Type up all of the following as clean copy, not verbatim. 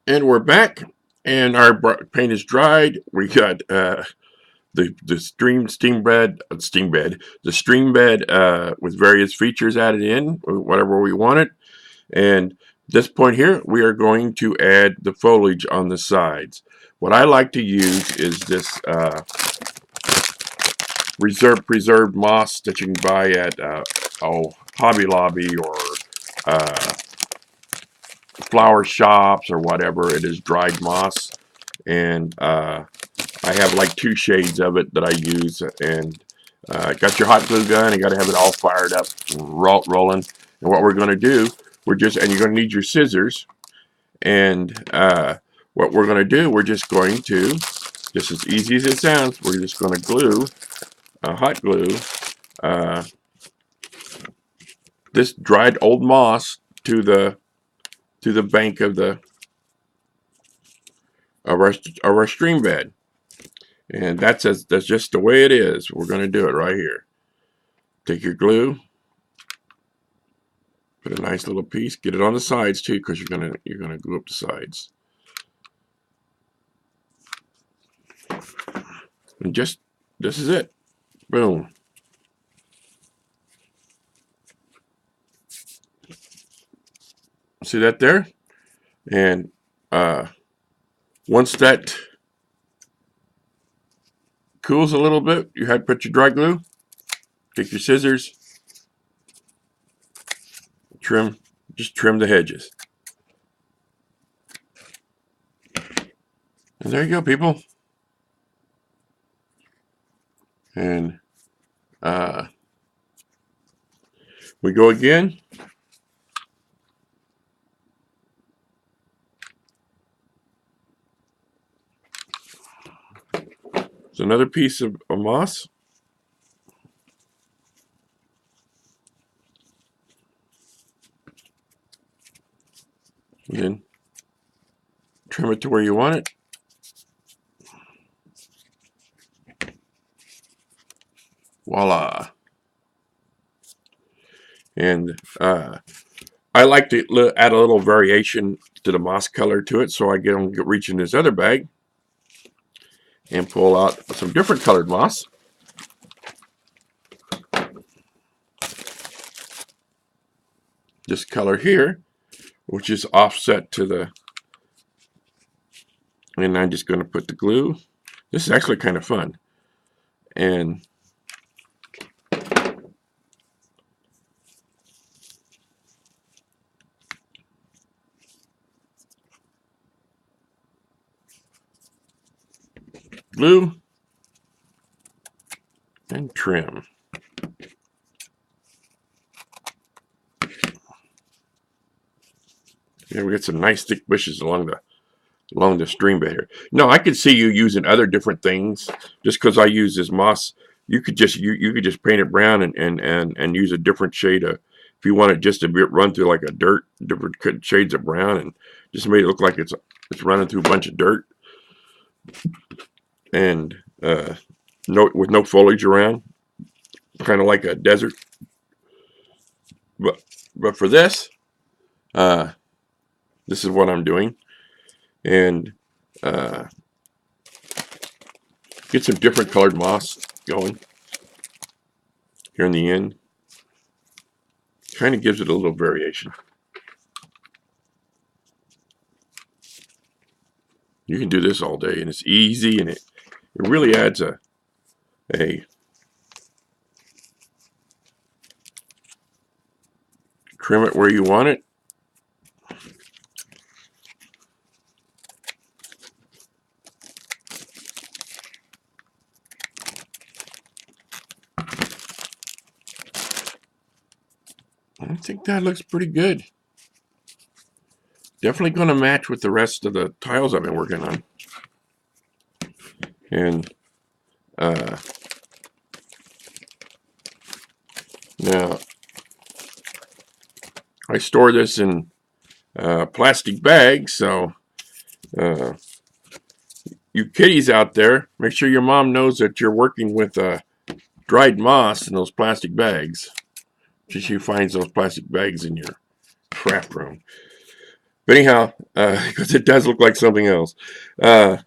And we're back, and our paint is dried. We got the stream bed with various features added in, whatever we wanted. And at this point here, we are going to add the foliage on the sides. What I like to use is this preserved moss that you can buy at Hobby Lobby or uh, flower shops or whatever. It is dried moss, and I have like 2 shades of it that I use. And got your hot glue gun. You got to have it all fired up, rolling. And what we're going to do, and you're going to need your scissors. And what we're going to do, we're just going to, just as easy as it sounds, we're just going to glue, hot glue, uh, this dried old moss to the bank of our stream bed. And that's just the way it is. We're going to do it right here. Take your glue, put a nice little piece, get it on the sides too, because you're gonna glue up the sides. And just this is it. Boom. See that there? And once that cools a little bit, you had put your dry glue. Take your scissors, just trim the hedges. And there you go, people. And we go again. It's another piece of moss. And then trim it to where you want it. Voila. And I like to add a little variation to the moss color to it, so I reach in this other bag and pull out some different colored moss. This color here, which is offset to the, and I'm just going to put the glue. This is actually kind of fun. And glue and trim. Yeah, we got some nice thick bushes along the stream bed here. No, I could see you using other different things. Just because I use this moss, you could just paint it brown and use a different shade of, if you want it just to run through like a different shades of brown, and just made it look like it's running through a bunch of dirt, and with no foliage around, kind of like a desert. But for this, this is what I'm doing. And get some different colored moss going here in the end. Kind of gives it a little variation. You can do this all day, and it's easy, and it really adds a trim it where you want it. I think that looks pretty good. Definitely going to match with the rest of the tiles I've been working on. And now I store this in plastic bags, so you kiddies out there, make sure your mom knows that you're working with dried moss in those plastic bags. She finds those plastic bags in your craft room. But anyhow, because it does look like something else, you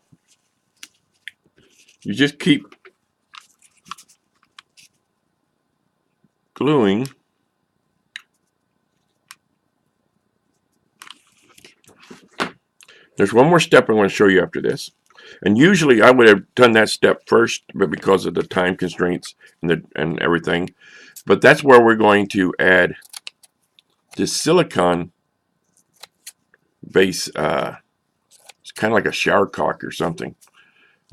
just keep gluing. There's one more step I want to show you after this. And usually I would have done that step first, but because of the time constraints and everything. But that's where we're going to add this silicone base. It's kind of like a shower caulk or something.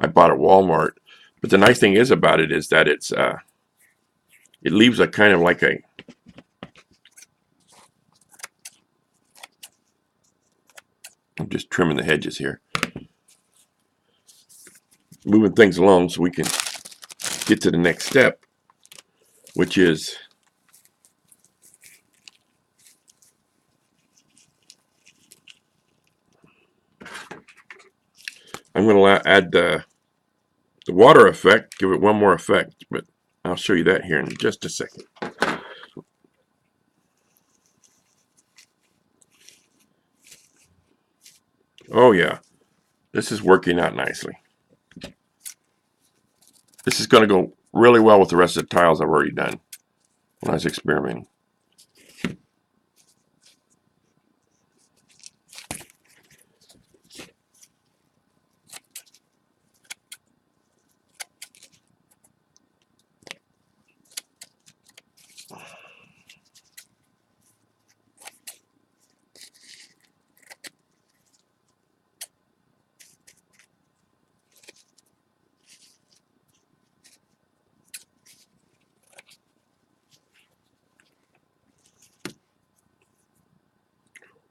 I bought at Walmart. But the nice thing is about it is that it leaves a kind of like a, I'm just trimming the hedges here, moving things along so we can get to the next step, which is I'm going to add the water effect, give it one more effect, but I'll show you that here in just a second. Oh yeah, this is working out nicely. This is going to go really well with the rest of the tiles I've already done when I was experimenting.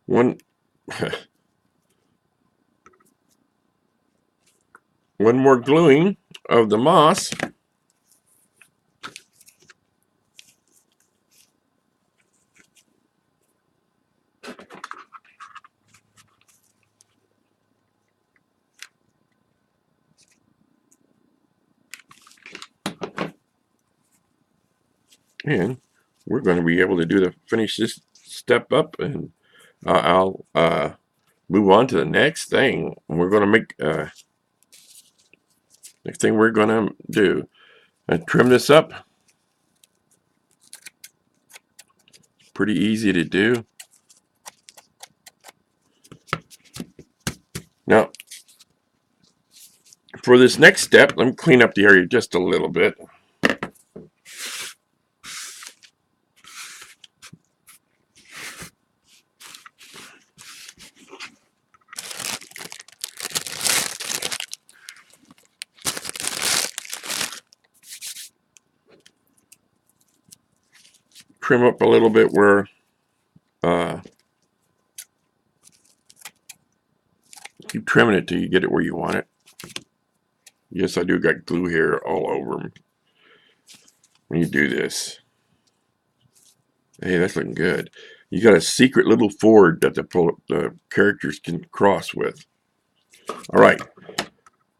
One one more gluing of the moss. And we're going to be able to finish this step up, and I'll move on to the next thing. We're going to make next thing we're going to do. Trim this up. Pretty easy to do. Now, for this next step, let me clean up the area just a little bit. Trim up a little bit where keep trimming it till you get it where you want it. Yes, I do got glue here all over them when you do this. Hey, that's looking good. You got a secret little ford that the characters can cross with. All right.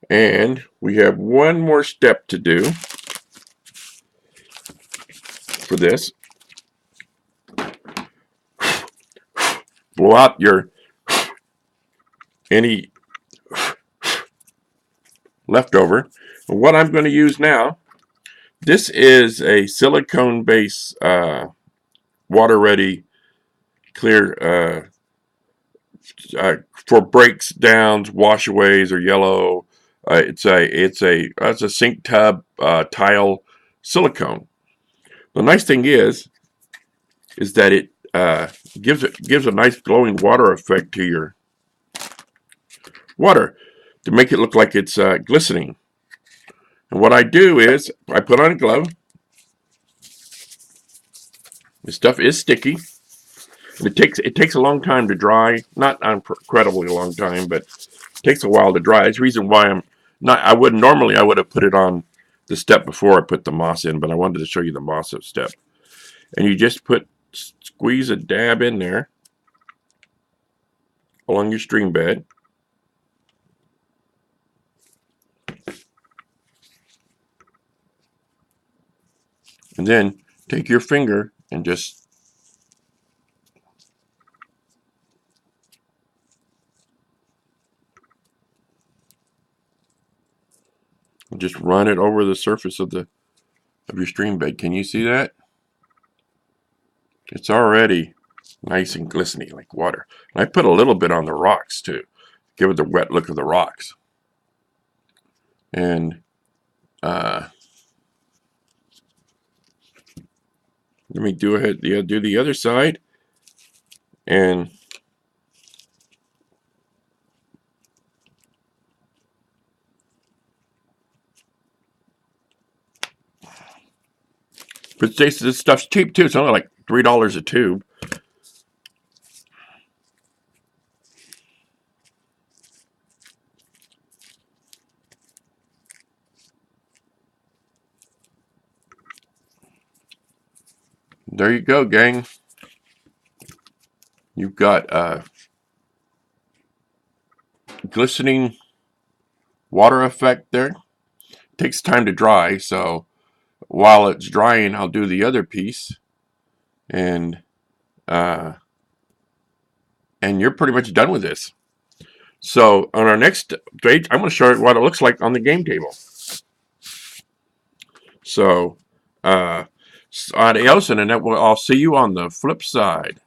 And we have one more step to do for this. Blow out any leftover. And what I'm going to use now, this is a silicone base water ready clear for breaks, downs, washaways, or yellow. It's a sink tub tile silicone. The nice thing is that it gives a nice glowing water effect to your water to make it look like it's glistening. And what I do is I put on a glove. This stuff is sticky. It takes a long time to dry, not incredibly long time, but it takes a while to dry. It's the reason why I would have put it on the step before I put the moss in, but I wanted to show you the moss step. And you just squeeze a dab in there along your stream bed. And then take your finger and just Just run it over the surface of your stream bed. Can you see that? It's already nice and glistening like water. And I put a little bit on the rocks too. Give it the wet look of the rocks. And let me do the other side. And but this stuff's cheap too. It's only like $3 a tube. There you go, gang. You've got glistening water effect there. It takes time to dry, so while it's drying, I'll do the other piece, and you're pretty much done with this. So on our next page, I'm going to show you what it looks like on the game table. So adios, and then I'll see you on the flip side.